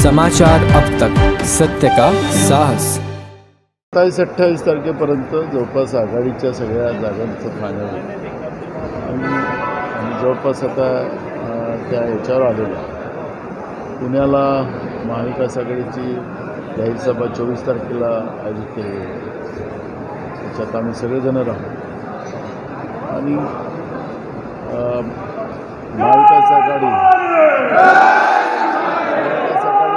समाचार अब तक, सत्य का साहस। 27-28 तारखेपर्यंत जवळपास आघाडीच्या सगळ्या जागांचं फायनल आणि जवळपास आता त्या याच्यावर आलेलं आहे। पुण्याला महाविकास आघाडीची जाहीर सभा 24 तारखेला आयोजित केली आहे। त्याच्यात आम्ही सगळेजण राहू आणि महाविकास आघाडी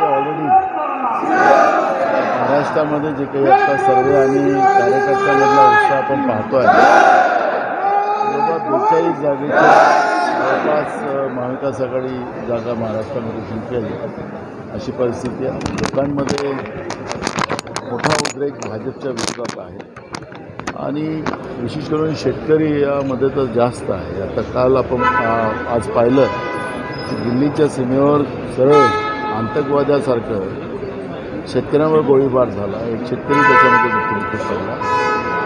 ऑलरेडी महाराष्ट्रामध्ये जे काही आता सर्वे आणि कार्यकर्त्यांमधला उत्साह आपण पाहतो आहे, 42 जागेच्या जवळपास महाविकास आघाडी जागा महाराष्ट्रामध्ये जिंकेल अशी परिस्थिती आहे। लोकांमध्ये मोठा उद्रेक भाजपच्या विरोधात आहे आणि विशेष करून शेतकरी यामध्ये तर जास्त आहे। आता काल आपण आज पाहिलं की दिल्लीच्या सीमेवर सरळ आतंकवाद्यासारखं शेतकऱ्यांवर गोळीबार झाला। एक शेतकरी त्याच्यामध्ये मृत्यूमुखी पडला।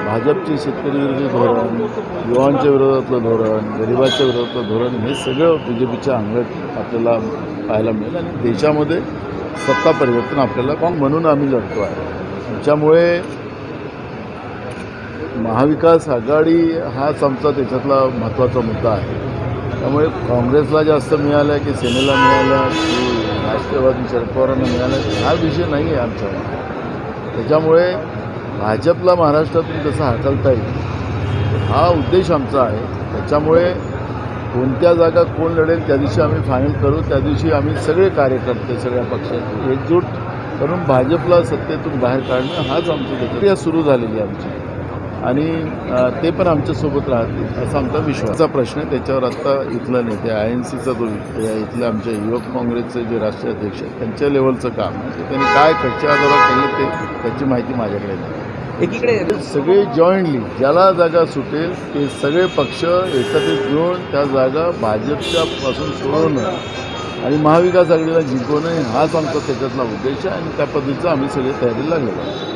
भाजपची शेतकरी विरोधी धोरण, युवांच्या विरोधातलं धोरण, गरिबाच्या विरोधातलं धोरण हे सगळं BJPच्या अंगलट आपल्याला पाहायला मिळेल आणि देशामध्ये सत्ता परिवर्तन आपल्याला म्हणून आम्ही लढतो आहे। त्याच्यामुळे महाविकास आघाडी हाच आमचा त्याच्यातला महत्त्वाचा मुद्दा आहे। त्यामुळे काँग्रेसला जास्त मिळालं आहे की सेनेला मिळालं की राष्ट्रवादी शरद पवारांना मिळाला हा विषय नाही आहे आमच्यावर। त्याच्यामुळे भाजपला महाराष्ट्रातून कसं हाकलता येईल हा उद्देश आमचा आहे। त्याच्यामुळे कोणत्या जागा कोण लढेल त्या दिवशी आम्ही फायनल करू। त्या दिवशी आम्ही सगळे कार्यकर्ते सगळ्या पक्षाचे एकजूट करून भाजपला सत्तेतून बाहेर काढणं हाच आमची प्रक्रिया सुरू झालेली आहे आमची आणि ते पण आमच्यासोबत राहतील असा आमचा विश्वासाचा प्रश्न आहे। त्याच्यावर आत्ता इथला नेते INCचा जो इथल्या आमच्या युवक काँग्रेसचे जे राष्ट्रीय अध्यक्ष आहेत त्यांच्या लेवलचं काम आहे। त्यांनी काय कच्च्या आधारावर केलं त्याची माहिती माझ्याकडे नाही। एकीकडे सगळे जॉईंटली ज्याला जागा सुटेल ते सगळे पक्ष एकत्रित घेऊन त्या जागा भाजपच्या पासून सोडवणं आणि महाविकास आघाडीला जिंकवणं हाच आमचा त्याच्यातला उद्देश आहे आणि त्या पद्धतीचं आम्ही सगळे तयारी लागलेलो आहोत।